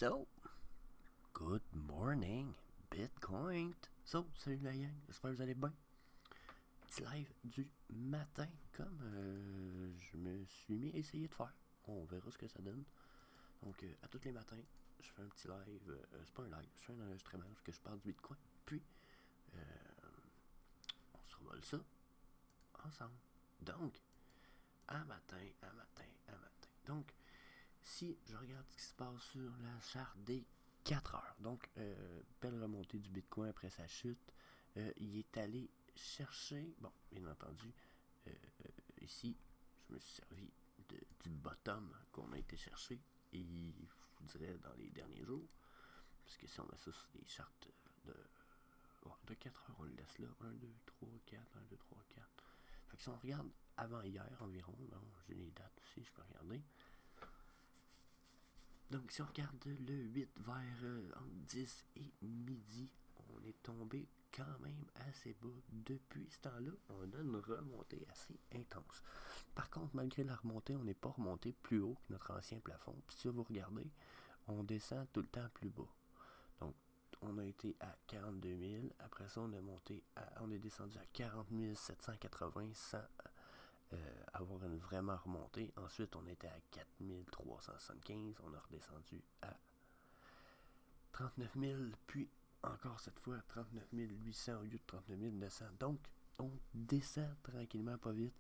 So, good morning, Bitcoin. So, salut la gang, j'espère que vous allez bien. Petit live du matin, comme je me suis mis à essayer de faire. On verra ce que ça donne. Donc, à tous les matins, je fais un petit live. C'est pas un live, je fais un enregistrement parce que je parle du Bitcoin. Puis, on se revole ça ensemble. Donc, un matin. Donc, si je regarde ce qui se passe sur la charte des 4 heures, donc belle remontée du Bitcoin après sa chute, il est allé chercher, bon, bien entendu, ici, je me suis servi du bottom qu'on a été chercher, et je vous dirais dans les derniers jours, parce que si on met ça sur des chartes de 4 heures, on le laisse là, 1, 2, 3, 4, 1, 2, 3, 4. Fait que si on regarde avant hier environ, bon, j'ai les dates aussi, je peux regarder. Donc, si on regarde le 8 vers entre 10 et midi, on est tombé quand même assez bas. Depuis ce temps-là, on a une remontée assez intense. Par contre, malgré la remontée, on n'est pas remonté plus haut que notre ancien plafond. Puis si vous regardez, on descend tout le temps plus bas. Donc, on a été à 42 000. Après ça, on est descendu à 40 780 sans avoir une vraiment remontée. Ensuite, on était à 4375. On a redescendu à 39 000. Puis, encore cette fois, 39 800 au lieu de 39 900. Donc, on descend tranquillement, pas vite.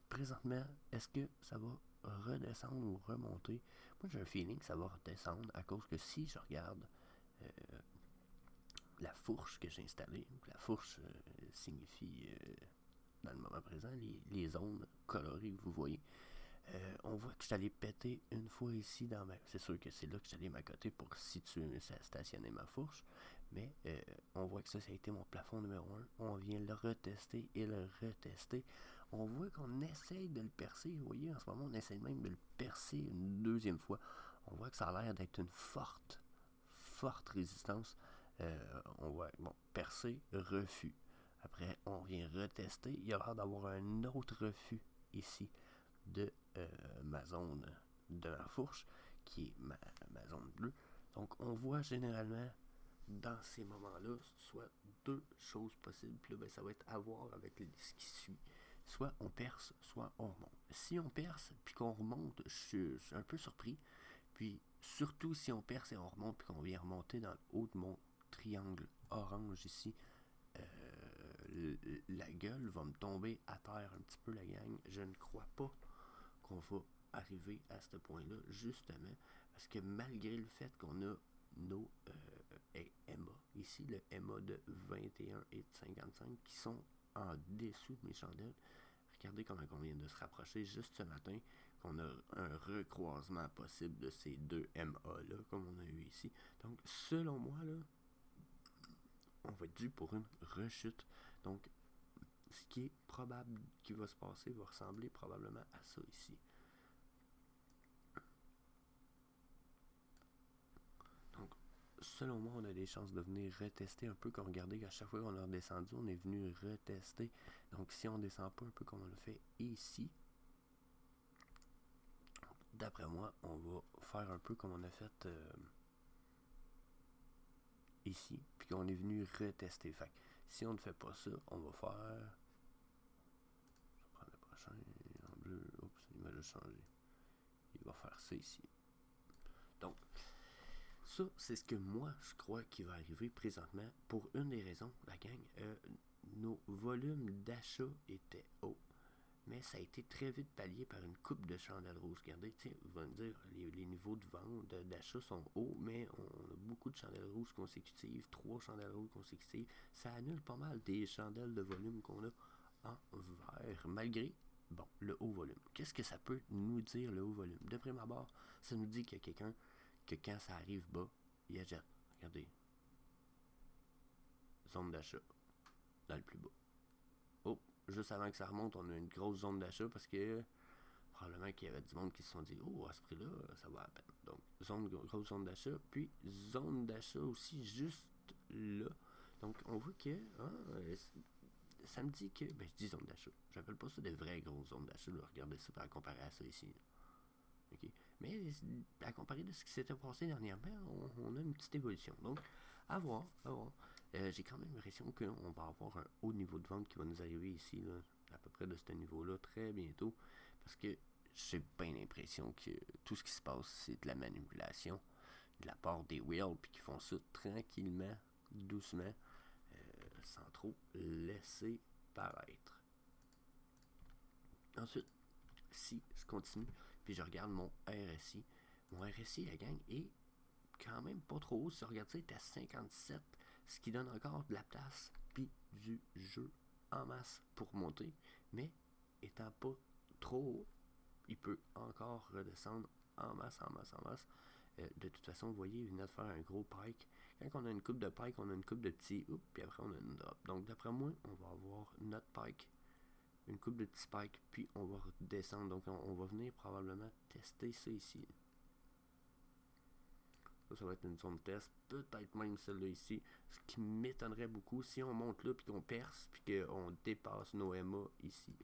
Présentement, est-ce que ça va redescendre ou remonter? Moi, j'ai un feeling que ça va redescendre à cause que si je regarde la fourche que j'ai installée, la fourche signifie dans le moment présent les zones colorées que vous voyez. On voit que je suis allé péter une fois ici dans ma... C'est sûr que c'est là que je suis allé m'accoter pour stationner ma fourche, mais on voit que ça a été mon plafond numéro 1. On vient le retester et le retester. On voit qu'on essaye de le percer. Vous voyez, en ce moment, on essaye même de le percer une deuxième fois. On voit que ça a l'air d'être une forte résistance. On voit, bon, percer, refus. Après, on vient retester. Il y a l'air d'avoir un autre refus ici de ma zone de ma fourche, qui est ma zone bleue. Donc, on voit généralement dans ces moments-là, soit deux choses possibles. Puis là, ben, ça va être à voir avec ce qui suit. Soit on perce, soit on remonte. Si on perce puis qu'on remonte, je suis un peu surpris. Puis surtout si on perce et on remonte puis qu'on vient remonter dans le haut de mon triangle orange ici, la gueule va me tomber à terre un petit peu, la gang. Je ne crois pas qu'on va arriver à ce point-là, justement, parce que malgré le fait qu'on a nos EMA, ici le EMA de 21 et de 55 qui sont en dessous de mes chandelles. Regardez comment on vient de se rapprocher juste ce matin, qu'on a un recroisement possible de ces deux MA-là, comme on a eu ici. Donc, selon moi, là, on va être dû pour une rechute. Donc, ce qui est probable qui va se passer va ressembler probablement à ça ici. Donc, selon moi, on a des chances de venir retester un peu comme regardez qu'à chaque fois qu'on a redescendu, on est venu retester. Donc, si on descend pas un peu comme on le fait ici, d'après moi, on va faire un peu comme on a fait ici, puis qu'on est venu retester. Fait que, si on ne fait pas ça, on va faire... Je vais prendre le prochain en bleu. Oups, il m'a juste changé. Il va faire ça ici. Donc, ça, c'est ce que moi, je crois qui va arriver présentement pour une des raisons, la gang. Nos volumes d'achat étaient hauts, mais ça a été très vite pallié par une coupe de chandelles rouges. Regardez, vous allez me dire, les niveaux de vente, d'achat sont hauts, mais on a beaucoup de chandelles rouges consécutives, 3 chandelles rouges consécutives. Ça annule pas mal des chandelles de volume qu'on a en vert, malgré, bon, le haut volume. Qu'est-ce que ça peut nous dire, le haut volume? De prime abord, ça nous dit qu'il y a quelqu'un que quand ça arrive bas, il achète. Regardez. Zone d'achat. Dans le plus bas. Oh, juste avant que ça remonte, on a une grosse zone d'achat parce que probablement qu'il y avait du monde qui se sont dit oh, à ce prix-là, ça va à peine. Donc, grosse zone d'achat, puis zone d'achat aussi juste là. Donc, on voit que ça me dit que, ben je dis zone d'achat. J'appelle pas ça des vraies grosses zones d'achat. Regardez ça par comparer à ça ici. Okay. Mais à comparer de ce qui s'était passé dernièrement, on a une petite évolution. Donc, à voir, à voir. J'ai quand même l'impression qu'on va avoir un haut niveau de vente qui va nous arriver ici, là, à peu près de ce niveau-là, très bientôt. Parce que j'ai bien l'impression que tout ce qui se passe, c'est de la manipulation de la part des whales, puis qu'ils font ça tranquillement, doucement, sans trop laisser paraître. Ensuite, si je continue, puis je regarde mon RSI, la gang, est quand même pas trop haut. Si on regarde ça, il est à 57, ce qui donne encore de la place, puis du jeu en masse pour monter. Mais étant pas trop haut, il peut encore redescendre en masse. De toute façon, vous voyez, il vient de faire un gros pike. Quand on a une coupe de pike, on a une coupe de petits, puis après on a une drop. Donc d'après moi, on va avoir notre pike, une coupe de petits pikes, puis on va redescendre. Donc on va venir probablement tester ça ici. Ça va être une zone de test, peut-être même celle-là ici. Ce qui m'étonnerait beaucoup, si on monte là, puis qu'on perce, puis qu'on dépasse nos MA ici.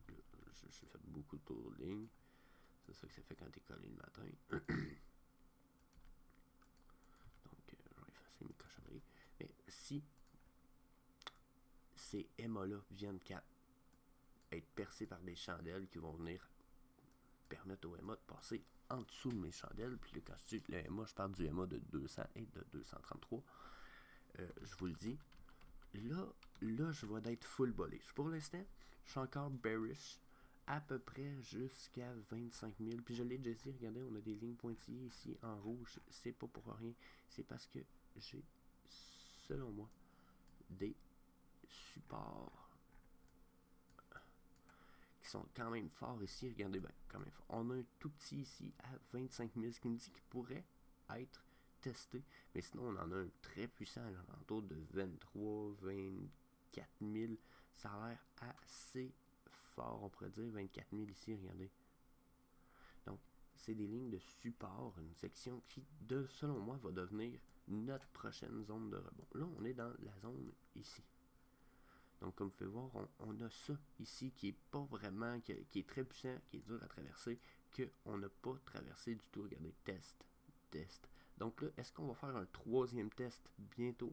J'ai fait beaucoup de tours de ligne. C'est ça que ça fait quand t'es collé le matin. Donc, je vais effacer mes cochonneries. Mais si ces MA-là viennent qu'à être percés par des chandelles qui vont venir permettre au MA de passer en dessous de mes chandelles, puis là, quand je dis le MA, je parle du MA de 200 et de 233. Je vous le dis, là, je vais être full bullish. Pour l'instant, je suis encore bearish à peu près jusqu'à 25 000. Puis je l'ai déjà dit, regardez, on a des lignes pointillées ici en rouge. C'est pas pour rien. C'est parce que j'ai, selon moi, des supports qui sont quand même forts ici. Regardez bien, quand même fort. On a un tout petit ici à 25 000, ce qui me dit qu'il pourrait être testé. Mais sinon, on en a un très puissant, autour de 23, 24 000. Ça a l'air assez fort, on pourrait dire 24 000 ici, regardez. Donc, c'est des lignes de support, une section qui, selon moi, va devenir notre prochaine zone de rebond. Là, on est dans la zone ici. Donc, comme vous pouvez voir, on a ça ici qui est pas vraiment, qui est très puissant, qui est dur à traverser, qu'on n'a pas traversé du tout. Regardez, test. Donc là, est-ce qu'on va faire un troisième test bientôt,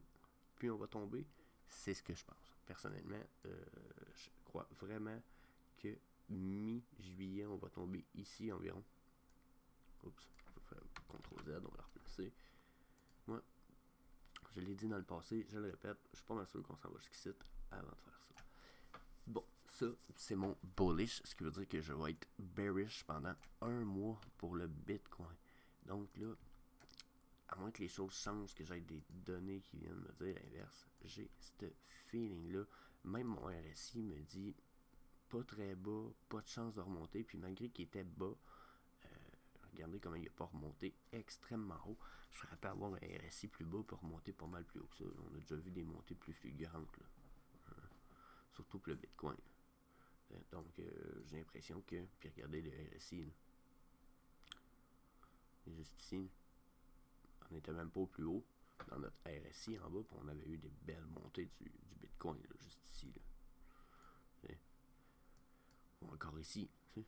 puis on va tomber? C'est ce que je pense. Personnellement, je crois vraiment que mi-juillet, on va tomber ici environ. Oups, il faut faire CTRL Z, on va la replacer. Moi, je l'ai dit dans le passé, je le répète, je suis pas mal sûr qu'on s'en va jusqu'ici avant de faire ça. Bon, ça, c'est mon bullish, ce qui veut dire que je vais être bearish pendant un mois pour le Bitcoin. Donc là, à moins que les choses changent, que j'aie des données qui viennent me dire l'inverse, j'ai ce feeling-là. Même mon RSI me dit pas très bas, pas de chance de remonter, puis malgré qu'il était bas, regardez comment il n'a pas remonté extrêmement haut. Je serais pas avoir un RSI plus bas pour remonter pas mal plus haut que ça. On a déjà vu des montées plus fulgurantes, là. Surtout pour le Bitcoin. Donc, j'ai l'impression que, puis regardez le RSI, là. Juste ici, on n'était même pas au plus haut dans notre RSI en bas, puis on avait eu des belles montées du Bitcoin, là, juste ici. Là. Ou encore ici. T'sais.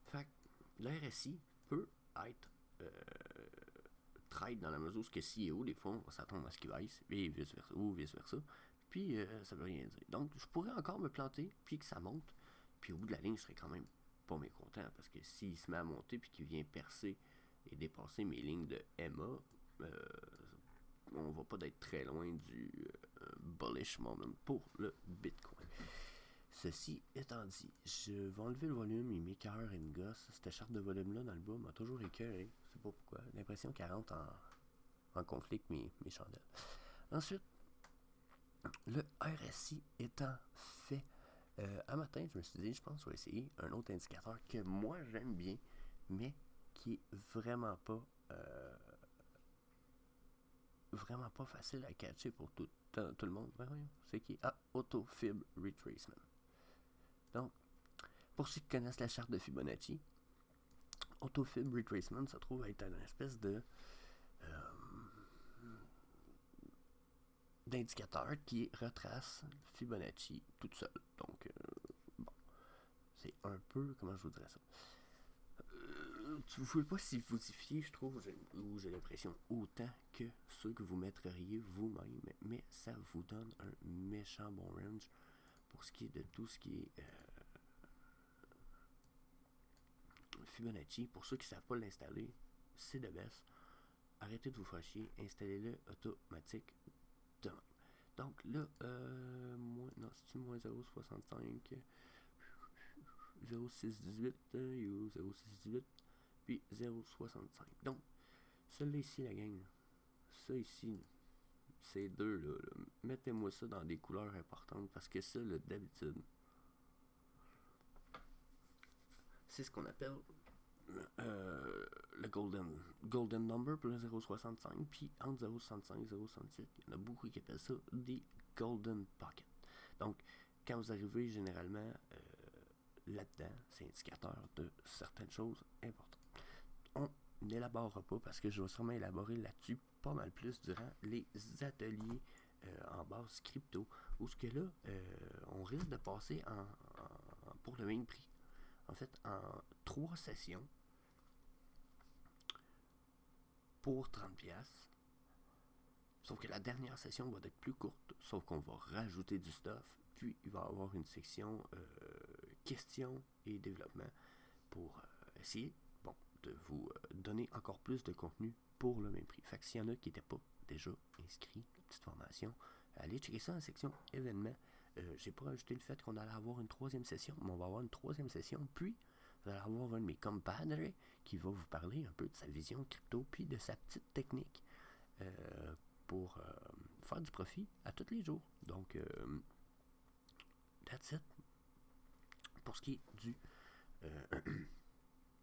Fait que le RSI peut être trade dans la mesure où ce que si et où, des fois, on va s'attendre à ce qu'il baisse, et vice-versa, ou vice-versa. Puis, ça veut rien dire. Donc, je pourrais encore me planter, puis que ça monte, puis au bout de la ligne, je serais quand même pas mécontent, parce que s'il se met à monter, puis qu'il vient percer et dépasser mes lignes de MA, on va pas être très loin du bullish moment pour le Bitcoin. Ceci étant dit, je vais enlever le volume, il m'écœure et me gosse. Cette charte de volume-là dans le bas m'a toujours écœuré. Je sais pas pourquoi. J'ai l'impression qu'elle rentre en conflit avec mes chandelles. Ensuite, le RSI étant fait, un matin, je me suis dit, je pense que je vais essayer un autre indicateur que moi j'aime bien, mais qui est vraiment pas facile à catcher pour tout le monde. C'est qui est Autofib Retracement. Donc, pour ceux qui connaissent la charte de Fibonacci, Autofib Retracement se trouve être une espèce d'indicateur qui retrace Fibonacci toute seule. Donc, bon, c'est un peu, comment je vous dirais ça? Tu ne pouvez pas s'y modifier, je trouve, ou j'ai l'impression, autant que ceux que vous mettriez vous-même, mais ça vous donne un méchant bon range pour ce qui est de tout ce qui est Fibonacci. Pour ceux qui ne savent pas l'installer, c'est de best. Arrêtez de vous faire chier, installez-le automatique demain. Donc là, non, c'est moins 0,65, 0,618, 0,618, puis 0,65. Donc, celui-là ici, la gang, ça ici, ces deux-là, mettez-moi ça dans des couleurs importantes, parce que ça, là, d'habitude, c'est ce qu'on appelle le golden number pour le 0,65, puis entre 0,65 et 0,68, il y en a beaucoup qui appellent ça des golden pockets. Donc, quand vous arrivez généralement là-dedans, c'est indicateur de certaines choses importantes. On n'élaborera pas parce que je vais sûrement élaborer là-dessus pas mal plus durant les ateliers en base crypto, où ce que là, on risque de passer pour le même prix. En fait, en 3 sessions pour 30$. Sauf que la dernière session va être plus courte, sauf qu'on va rajouter du stuff, puis il va y avoir une section questions et développement pour essayer de vous donner encore plus de contenu pour le même prix. Fait que s'il y en a qui n'étaient pas déjà inscrits, petite formation, allez checker ça en section événements. J'ai pas rajouté le fait qu'on allait avoir une 3e session, mais on va avoir une 3e session, puis vous allez avoir un de mes compadres qui va vous parler un peu de sa vision crypto, puis de sa petite technique pour faire du profit à tous les jours. Donc, that's it. Pour ce qui est du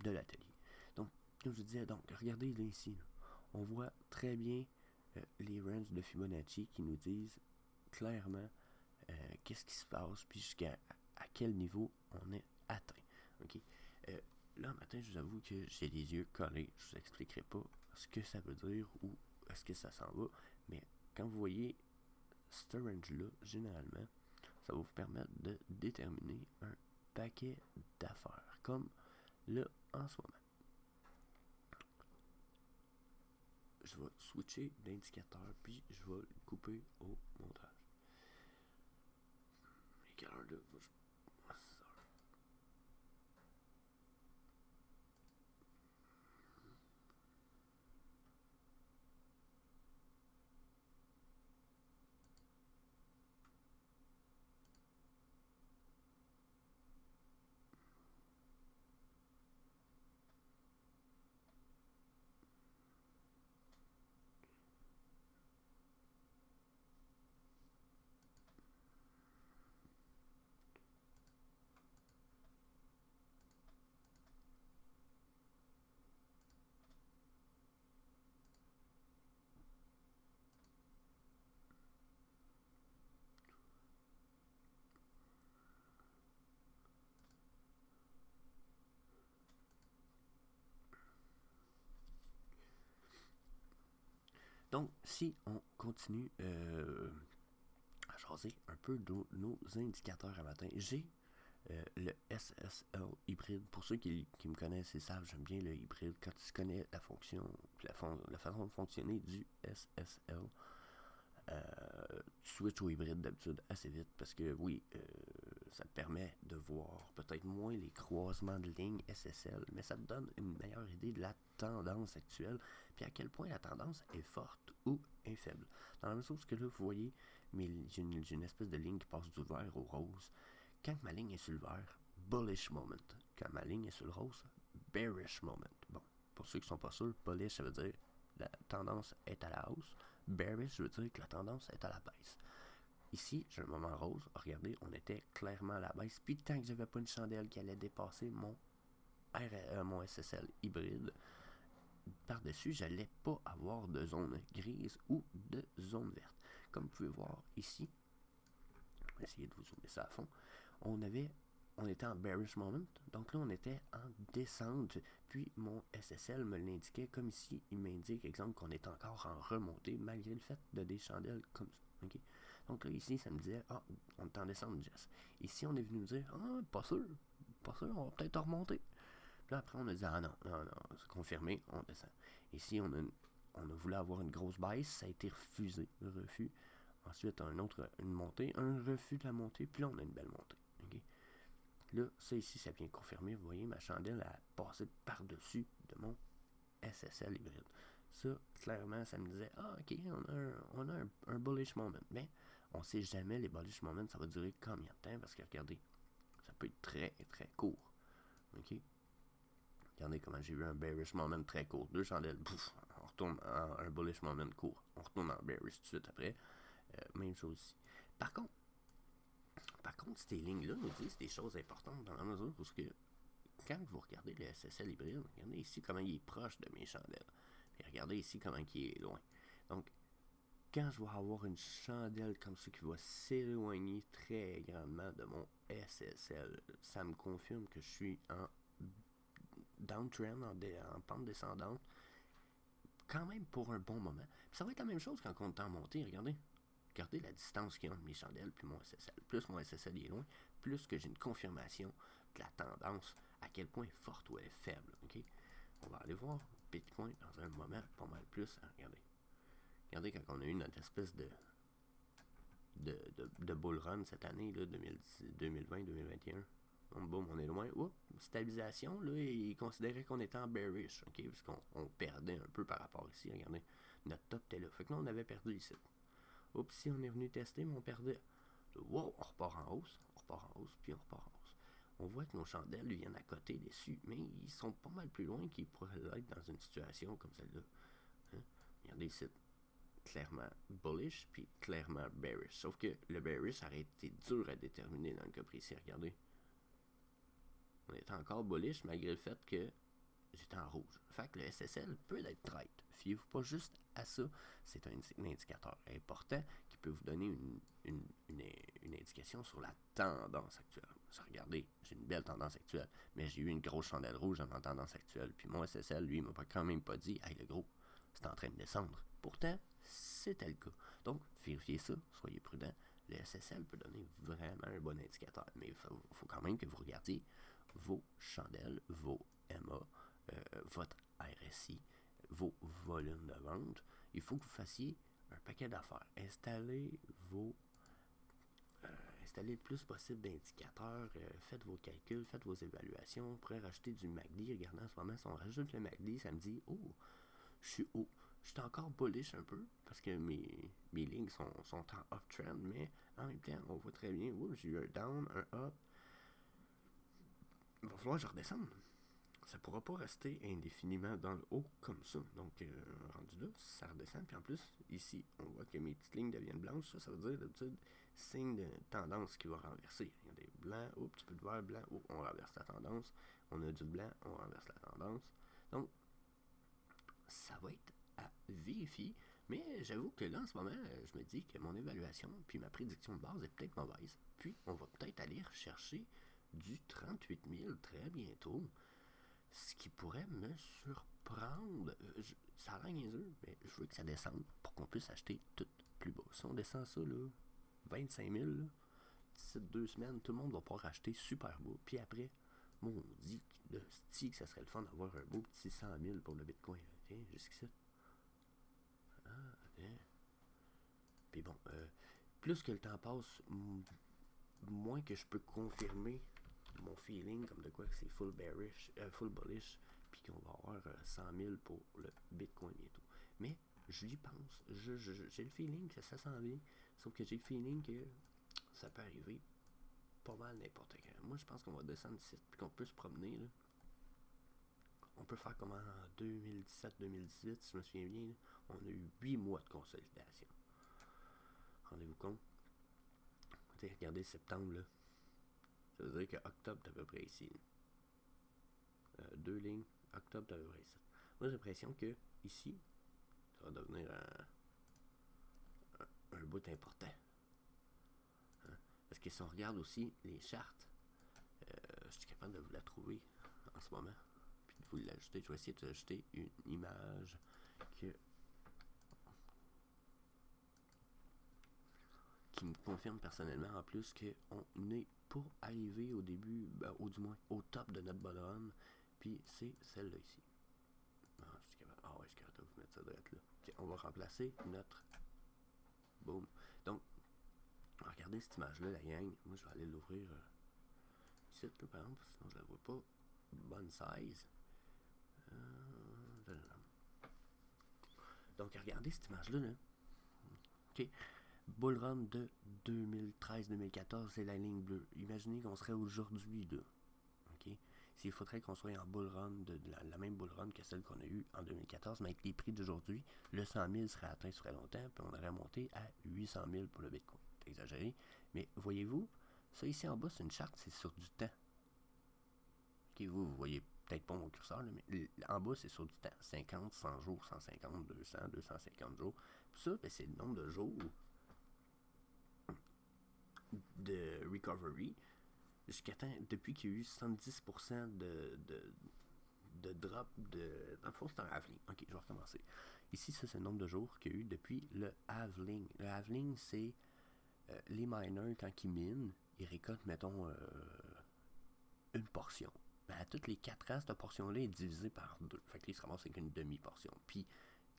de l'atelier. Donc, comme je vous disais, donc, regardez là ici. Là. On voit très bien les ranges de Fibonacci qui nous disent clairement qu'est-ce qui se passe, puis jusqu'à quel niveau on est atteint. Okay? Là, matin, je vous avoue que j'ai les yeux collés. Je vous expliquerai pas ce que ça veut dire ou est-ce que ça s'en va. Mais quand vous voyez ce range-là, généralement, ça va vous permettre de déterminer un paquet d'affaires. Comme là, en ce moment. Je vais switcher d'indicateur, puis je vais le couper au montage. Et quelle heure là? Donc, si on continue à jaser un peu de nos indicateurs à matin, j'ai le SSL hybride. Pour ceux qui me connaissent et savent, j'aime bien le hybride. Quand tu connais la fonction, la façon de fonctionner du SSL, tu switches au hybride d'habitude assez vite parce que oui, ça te permet de voir peut-être moins les croisements de lignes SSL, mais ça te donne une meilleure idée de la tendance actuelle, puis à quel point la tendance est forte ou est faible. Dans la même chose que là, vous voyez, j'ai une espèce de ligne qui passe du vert au rose. Quand ma ligne est sur le vert, bullish moment. Quand ma ligne est sur le rose, bearish moment. Bon, pour ceux qui sont pas sûrs, bullish, ça veut dire la tendance est à la hausse. Bearish, ça veut dire que la tendance est à la baisse. Ici, j'ai un moment rose. Regardez, on était clairement à la baisse. Puis tant que j'avais pas une chandelle qui allait dépasser mon SSL hybride, par-dessus, j'allais pas avoir de zone grise ou de zone verte. Comme vous pouvez voir ici, je vais essayer de vous zoomer ça à fond, on était en bearish moment, donc là on était en descente, puis mon SSL me l'indiquait comme ici, il m'indique, exemple, qu'on est encore en remontée, malgré le fait de des chandelles comme ça, ok? Donc là ici, ça me disait, on est en descente, Jess. Ici, on est venu me dire, pas sûr, on va peut-être remonter. Puis là, après, on a dit, ah non, c'est confirmé, on descend. Ici, on a voulu avoir une grosse baisse, ça a été refusé, le refus. Ensuite, une montée, un refus de la montée, puis là, on a une belle montée. Okay? Là, ça ici, ça vient confirmer, vous voyez, ma chandelle a passé par-dessus de mon SSL hybride. Ça, clairement, ça me disait, ok, on a un bullish moment. Mais on sait jamais, les bullish moments, ça va durer combien de temps, parce que regardez, ça peut être très, très court. Ok? Regardez comment j'ai eu un bearish moment très court. 2 chandelles, pouf, on retourne en un bullish moment court. On retourne en bearish tout de suite après. Même chose ici. Par contre, ces lignes-là nous disent des choses importantes dans la mesure où quand vous regardez le SSL hybride, regardez ici comment il est proche de mes chandelles. Puis regardez ici comment il est loin. Donc, quand je vais avoir une chandelle comme ça qui va s'éloigner très grandement de mon SSL, ça me confirme que je suis en downtrend, en pente descendante, quand même pour un bon moment. Puis ça va être la même chose quand on est en montée, regardez. Regardez la distance qu'il y a entre mes chandelles puis mon SSL. Plus mon SSL est loin, plus que j'ai une confirmation de la tendance, à quel point elle est forte ou elle est faible. Okay? On va aller voir Bitcoin dans un moment pas mal plus. Regardez quand on a eu notre espèce de bull run cette année, 2020-2021. Boum, on est loin. Oups, stabilisation, là, il considérait qu'on était en bearish, ok, puisqu'on perdait un peu par rapport ici. Regardez, notre top était là. Fait que là, on avait perdu ici. Oups, si on est venu tester, mais on perdait. Wow, on repart en hausse, puis on repart en hausse. On voit que nos chandelles lui viennent à côté dessus, mais ils sont pas mal plus loin qu'ils pourraient l'être dans une situation comme celle-là. Hein? Regardez ici, clairement bullish, puis clairement bearish. Sauf que le bearish aurait été dur à déterminer dans le cas précis. Regardez. On était encore bullish malgré le fait que j'étais en rouge. Fait que le SSL peut être trade. Fiez-vous pas juste à ça. C'est un indicateur important qui peut vous donner une indication sur la tendance actuelle. Regardez, j'ai une belle tendance actuelle, mais j'ai eu une grosse chandelle rouge dans ma tendance actuelle. Puis mon SSL, lui, il m'a quand même pas dit, hey le gros, c'est en train de descendre. Pourtant, c'était le cas. Donc, vérifiez ça, soyez prudents. Le SSL peut donner vraiment un bon indicateur, mais il faut quand même que vous regardiez vos chandelles, vos MA, votre RSI, vos volumes de vente. Il faut que vous fassiez un paquet d'affaires. Installez le plus possible d'indicateurs, faites vos calculs, faites vos évaluations. Vous pourrez rajouter du MACD. Regardez en ce moment, si on rajoute le MACD, ça me dit, oh, je suis haut. Je suis encore bullish un peu parce que mes lignes sont en uptrend, mais en même temps, on voit très bien, j'ai eu un down, un up. Il va falloir que je redescende. Ça ne pourra pas rester indéfiniment dans le haut comme ça. Donc, rendu là, ça redescend. Puis en plus, ici, on voit que mes petites lignes deviennent blanches. Ça veut dire d'habitude signe de tendance qui va renverser. Il y a des blancs, un petit peu de vert, blanc, on renverse la tendance. On a du blanc, on renverse la tendance. Donc, ça va être à vérifier. Mais j'avoue que là, en ce moment, je me dis que mon évaluation puis ma prédiction de base est peut-être mauvaise. Puis, on va peut-être aller rechercher du 38 000 très bientôt. Ce qui pourrait me surprendre. Ça a l'air niaiseux, mais je veux que ça descende pour qu'on puisse acheter tout plus bas. Si on descend ça, là, 25 000, là, d'ici 2 semaines, tout le monde va pouvoir acheter super bas. Puis après, moi, on dit que ça serait le fun d'avoir un beau petit 100 000 pour le Bitcoin. Tiens, jusqu'ici. Tiens. Puis bon, plus que le temps passe, moins que je peux confirmer mon feeling comme de quoi que c'est full bearish, full bullish, puis qu'on va avoir 100 000 pour le Bitcoin bientôt. Mais j'y pense. J'ai le feeling que ça s'en vient, sauf que j'ai le feeling que ça peut arriver pas mal n'importe quand. Moi, je pense qu'on va descendre ici, puis qu'on peut se promener, là. On peut faire comme en 2017-2018, si je me souviens bien, là, on a eu 8 mois de consolidation. Rendez-vous compte? Regardez septembre, là. Ça veut dire que octobre, c'est à peu près ici. 2 lignes, octobre, c'est à peu près ici. Moi, j'ai l'impression que ici, ça va devenir un bout important. Hein? Parce que si on regarde aussi les chartes, je suis capable de vous la trouver en ce moment. Puis de vous l'ajouter. Je vais essayer de vous ajouter une image qui me confirme personnellement en plus qu'on est pour arriver au début, ou du moins au top de notre bull run, puis c'est celle-là ici. Ah, je suis capable. Ah ouais, je suis capable de vous mettre ça direct là. Okay, on va remplacer notre... Boom. Donc, regardez cette image-là, la gang. Moi, je vais aller l'ouvrir ici, là, par exemple, sinon je la vois pas. Bonne size. Donc, regardez cette image-là. Là. OK. Bull Run de 2013-2014, c'est la ligne bleue. Imaginez qu'on serait aujourd'hui, là. OK? S'il faudrait qu'on soit en bull run, de la même bull run que celle qu'on a eue en 2014, mais avec les prix d'aujourd'hui, le 100 000 serait atteint sur longtemps, puis on aurait monté à 800 000 pour le Bitcoin. C'est exagéré. Mais voyez-vous, ça ici en bas, c'est une charte, c'est sur du temps. OK, vous voyez peut-être pas mon curseur, là, mais en bas, c'est sur du temps. 50, 100 jours, 150, 200, 250 jours. Puis ça, ben, c'est le nombre de jours de recovery jusqu'à temps, depuis qu'il y a eu 70% de drop de... Dans le fond, c'est un halving. Ok, je vais recommencer. Ici, ça, c'est le nombre de jours qu'il y a eu depuis le halving. Le halving, c'est les miners, quand ils minent, ils récoltent, mettons, une portion. Ben, à toutes les 4 ans, cette portion-là est divisée par 2. Fait que là, ils se ramassent avec une demi-portion. Puis,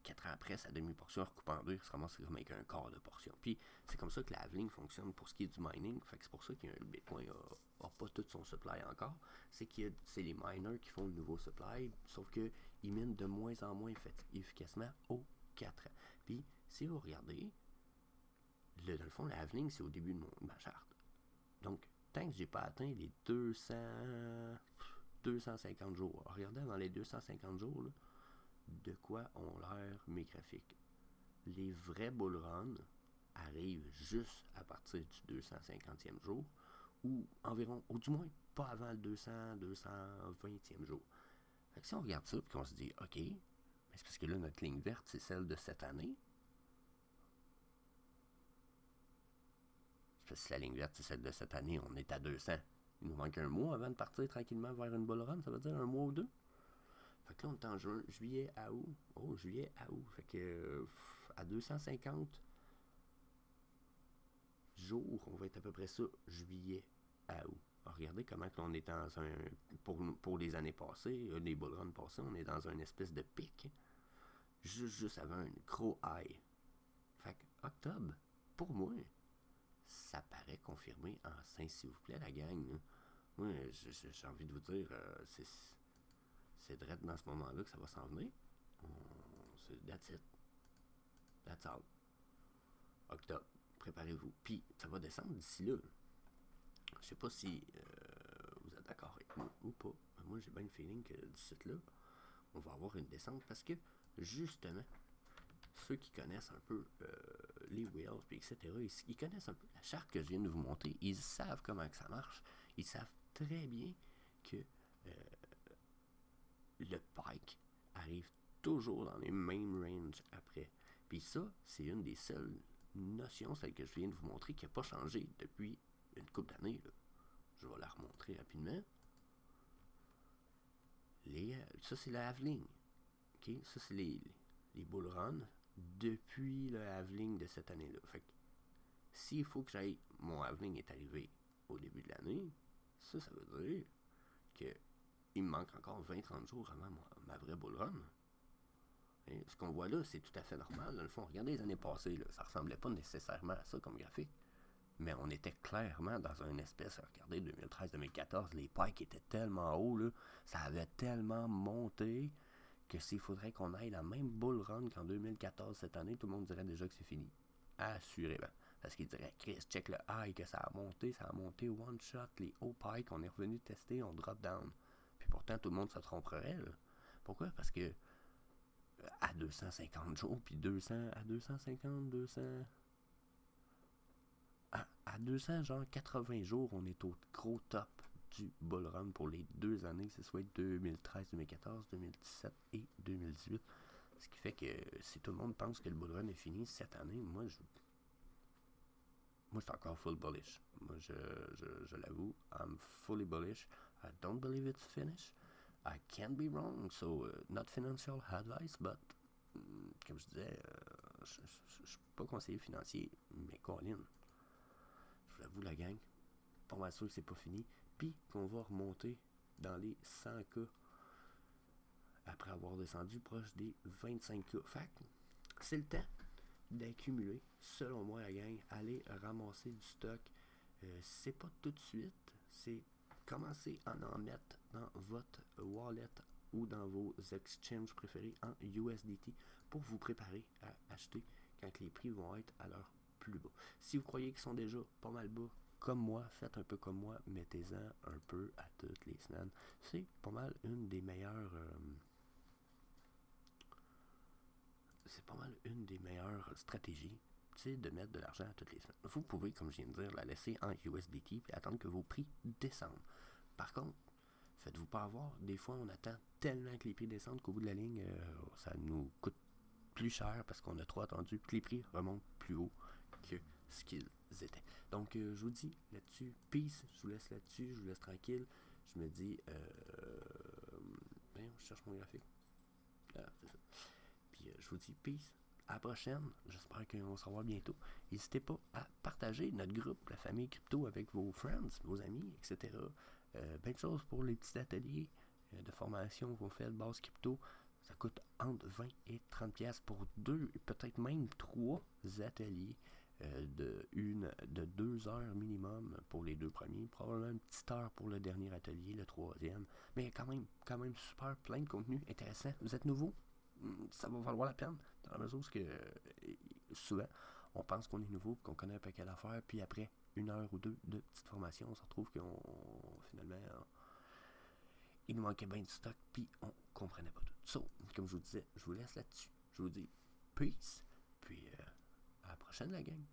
4 ans après, sa demi-portion recoupe en 2, il se ramasse avec un quart de portion. Puis, c'est comme ça que la halving fonctionne pour ce qui est du mining. Fait que c'est pour ça que le Bitcoin n'a pas tout son supply encore. C'est que c'est les miners qui font le nouveau supply, sauf qu'ils minent de moins en moins efficacement aux 4 ans. Puis, si vous regardez, dans le fond, la halving, c'est au début de ma charte. Donc, tant que j'ai pas atteint les 250 jours. Regardez dans les 250 jours, là, de quoi ont l'air mes graphiques. Les vrais bull runs arrivent juste à partir du 250e jour, ou environ, ou du moins pas avant le 220e jour. Fait que si on regarde ça, puis qu'on se dit, OK, mais c'est parce que là, notre ligne verte, c'est celle de cette année. C'est parce que si la ligne verte, c'est celle de cette année, on est à 200. Il nous manque un mois avant de partir tranquillement vers une bull run, ça veut dire un mois ou deux. Fait que là, on est en juillet à août. Oh, juillet à août. Fait que à 250 jours, on va être à peu près ça, juillet à août. Alors, regardez comment on est dans un... Pour les années passées, les bull runs passés, on est dans une espèce de pic. Juste avant un gros high. Fait que octobre, pour moi, ça paraît confirmé en saint, s'il vous plaît, la gang. Là. Moi, j'ai envie de vous dire, c'est direct dans ce moment-là que ça va s'en venir. That's it. That's all. Octobre, préparez-vous. Puis, ça va descendre d'ici là. Je sais pas si vous êtes d'accord avec moi ou pas. Moi, j'ai bien le feeling que d'ici là, on va avoir une descente parce que, justement, ceux qui connaissent un peu les whales, etc., ils connaissent un peu la charte que je viens de vous montrer. Ils savent comment que ça marche. Ils savent très bien que le pike arrive toujours dans les mêmes ranges après. Puis ça, c'est une des seules notions, celle que je viens de vous montrer, qui n'a pas changé depuis une couple d'années. Là. Je vais la remontrer rapidement. Ça, c'est le halving. Okay? Ça, c'est les bull runs depuis le halving de cette année-là. Fait que s'il faut que j'aille... Mon halving est arrivé au début de l'année, ça veut dire que il me manque encore 20-30 jours avant ma vraie bull run. Et ce qu'on voit là, c'est tout à fait normal. Dans le fond, regardez les années passées, là, ça ressemblait pas nécessairement à ça comme graphique. Mais on était clairement dans une espèce, regardez, 2013-2014, les pikes étaient tellement hauts, là, ça avait tellement monté que s'il faudrait qu'on aille la même bull run qu'en 2014 cette année, tout le monde dirait déjà que c'est fini. Assurément. Parce qu'il dirait, Chris, check le high que ça a monté one shot, les hauts pikes, on est revenu tester, on drop down. Puis pourtant, tout le monde se tromperait. Là. Pourquoi? Parce que à 250 jours, puis 200, à 250, 200... À 200, genre 80 jours, on est au gros top du bull run pour les 2 années, que ce soit 2013, 2014, 2017 et 2018. Ce qui fait que si tout le monde pense que le bull run est fini cette année, moi je suis encore full bullish. Moi, je l'avoue, I'm fully bullish. I don't believe it's finished. I can be wrong, so not financial advice, but comme je disais, je suis pas conseiller financier, mais Colin, je vous l'avoue la gang, pas mal sûr que c'est pas fini, puis qu'on va remonter dans les 100K après avoir descendu proche des 25K. Fait que c'est le temps d'accumuler, selon moi, la gang, aller ramasser du stock. C'est pas tout de suite, c'est commencer à en mettre dans votre wallet ou dans vos exchanges préférés en USDT pour vous préparer à acheter quand les prix vont être à leur plus bas. Si vous croyez qu'ils sont déjà pas mal bas, comme moi, faites un peu comme moi, mettez-en un peu à toutes les semaines. C'est pas mal une des meilleures... c'est pas mal une des meilleures stratégies, c'est de mettre de l'argent à toutes les semaines. Vous pouvez, comme je viens de dire, la laisser en USDT et attendre que vos prix descendent. Par contre, faites-vous pas avoir, des fois on attend tellement que les prix descendent qu'au bout de la ligne, ça nous coûte plus cher parce qu'on a trop attendu que les prix remontent plus haut que ce qu'ils étaient. Donc je vous dis là-dessus, peace, je vous laisse là-dessus, je vous laisse tranquille. Je me dis, je cherche mon graphique. Ah, c'est ça. Puis je vous dis peace. À la prochaine. J'espère qu'on va se revoir bientôt. N'hésitez pas à partager notre groupe, la famille crypto, avec vos friends, vos amis, etc. Plein de choses pour les petits ateliers de formation qu'on fait de base crypto. Ça coûte entre 20 et 30 pièces pour 2, peut-être même 3 ateliers de 2 heures minimum pour les 2 premiers. Probablement une petite heure pour le dernier atelier, le 3e. Mais quand même super plein de contenu intéressant. Vous êtes nouveau? Ça va valoir la peine, dans la mesure où souvent, on pense qu'on est nouveau, qu'on connaît un paquet d'affaires, puis après 1 heure ou 2 de petite formation, on se retrouve finalement, il nous manquait bien du stock, puis on comprenait pas tout. So, comme je vous disais, je vous laisse là-dessus. Je vous dis peace, puis à la prochaine la gang.